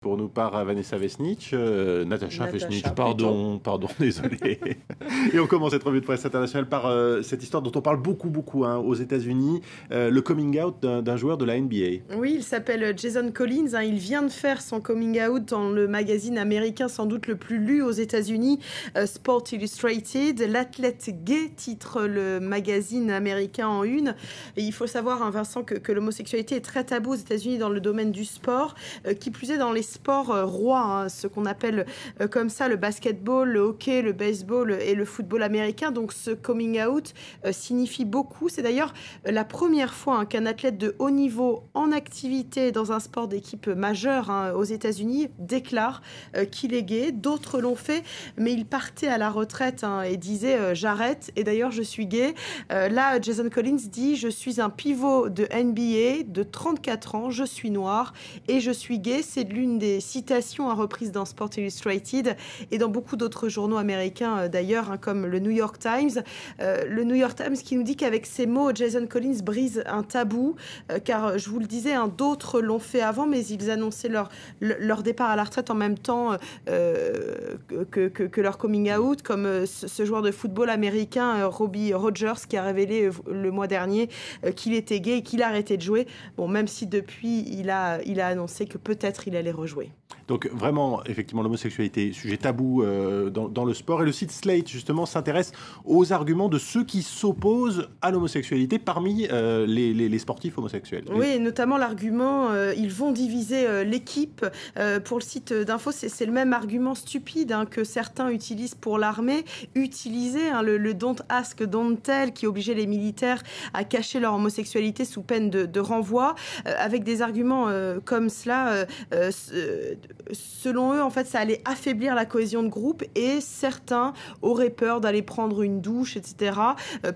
pour nous par Vanessa Vesnich, Natacha Vesnich, pardon, désolé. Et on commence cette revue de presse internationale par cette histoire dont on parle beaucoup aux États-Unis, le coming out d'un joueur de la NBA. Oui, il s'appelle Jason Collins. Il vient de faire son coming out dans le magazine américain sans doute le plus lu aux États-Unis, Sport Illustrated. L'athlète gay titre le magazine américain en une. Et il faut savoir, Vincent, que l'homosexualité est très tabou aux États-Unis dans le domaine du sport, qui plus est dans les sports rois, ce qu'on appelle comme ça le basketball, le hockey, le baseball et le football américain. Donc ce coming out signifie beaucoup. C'est d'ailleurs la première fois qu'un athlète de haut niveau en activité dans un sport d'équipe majeur aux États-Unis déclare qu'il est gay. D'autres l'ont fait, mais il partait à la retraite et disait j'arrête et d'ailleurs je suis gay. Là, Jason Collins dit je suis un pivot de NBA de 34 ans, je suis noir et je suis gay. C'est l'une des citations reprises dans Sport Illustrated et dans beaucoup d'autres journaux américains d'ailleurs, comme le New York Times. Le New York Times qui nous dit qu'avec ces mots, Jason Collins brise un tabou, car je vous le disais, d'autres l'ont fait avant, mais ils annonçaient leur départ à la retraite en même temps que leur coming out, comme ce joueur de football américain, Robbie Rogers, qui a révélé le mois dernier qu'il était gay et qu'il a arrêté de jouer. Bon, même si depuis, il a annoncé que peut-être il allait rejouer. Donc vraiment, effectivement, l'homosexualité, sujet tabou dans le sport. Et le site Slate, justement, s'intéresse aux arguments de ceux qui s'opposent à l'homosexualité parmi les sportifs homosexuels. Oui, et notamment l'argument, ils vont diviser l'équipe. Pour le site d'info, c'est le même argument stupide que certains utilisent pour l'armée. Utiliser le don't ask, don't tell, qui obligeait les militaires à cacher leur homosexualité sous peine de renvoi, avec des arguments comme cela. Selon eux, en fait, ça allait affaiblir la cohésion de groupe et certains auraient peur d'aller prendre une douche, etc.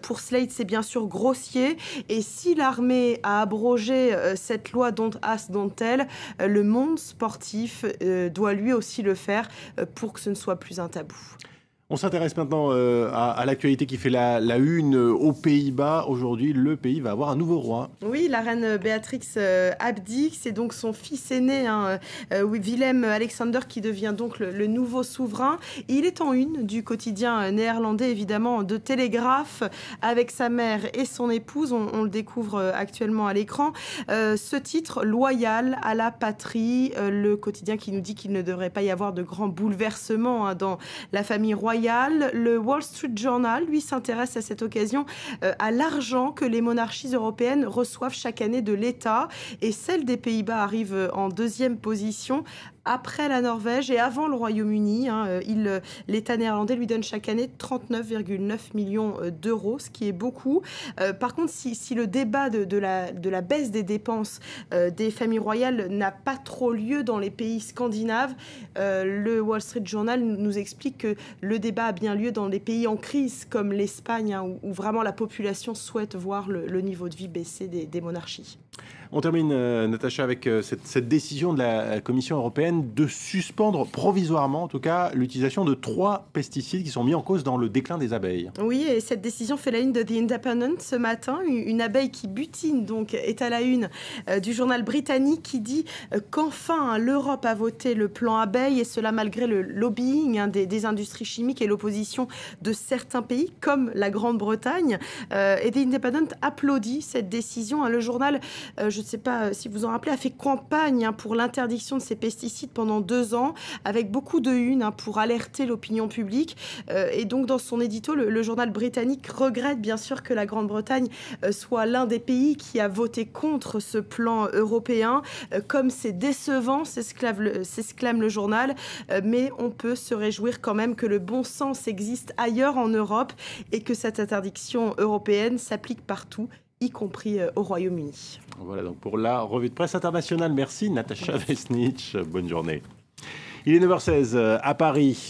Pour Slate, c'est bien sûr grossier. Et si l'armée a abrogé cette loi Don't Ask, Don't Tell, le monde sportif doit lui aussi le faire pour que ce ne soit plus un tabou. On s'intéresse maintenant à l'actualité qui fait la une aux Pays-Bas. Aujourd'hui, le pays va avoir un nouveau roi. Oui, la reine Béatrix abdique. C'est donc son fils aîné, Willem-Alexander, qui devient donc le nouveau souverain. Il est en une du quotidien néerlandais, évidemment, de Télégraphe, avec sa mère et son épouse. On le découvre actuellement à l'écran. Ce titre, loyal à la patrie, le quotidien qui nous dit qu'il ne devrait pas y avoir de grands bouleversements dans la famille royale. Le Wall Street Journal, lui, s'intéresse à cette occasion à l'argent que les monarchies européennes reçoivent chaque année de l'État. Et celle des Pays-Bas arrive en deuxième position, après la Norvège et avant le Royaume-Uni. L'État néerlandais lui donne chaque année 39,9 millions d'euros, ce qui est beaucoup. Par contre, si le débat de la baisse des dépenses des familles royales n'a pas trop lieu dans les pays scandinaves, le Wall Street Journal nous explique que le débat a bien lieu dans des pays en crise comme l'Espagne, où vraiment la population souhaite voir le niveau de vie baisser des monarchies. On termine, Natacha, avec cette décision de la Commission européenne de suspendre provisoirement, en tout cas, l'utilisation de 3 pesticides qui sont mis en cause dans le déclin des abeilles. Oui, et cette décision fait la une de The Independent ce matin. Une abeille qui butine donc est à la une du journal britannique qui dit qu'enfin l'Europe a voté le plan abeille, et cela malgré le lobbying des industries chimiques et l'opposition de certains pays comme la Grande-Bretagne. Et The Independent applaudit cette décision. Le journal, je ne sais pas si vous en rappelez, a fait campagne pour l'interdiction de ces pesticides pendant 2 ans, avec beaucoup de unes pour alerter l'opinion publique. Et donc, dans son édito, le journal britannique regrette bien sûr que la Grande-Bretagne soit l'un des pays qui a voté contre ce plan européen. Comme c'est décevant, s'exclame le journal, mais on peut se réjouir quand même que le bon sens existe ailleurs en Europe et que cette interdiction européenne s'applique partout, y compris au Royaume-Uni. Voilà donc pour la revue de presse internationale. Merci Natacha Vesnich. Bonne journée. Il est 9h16 à Paris.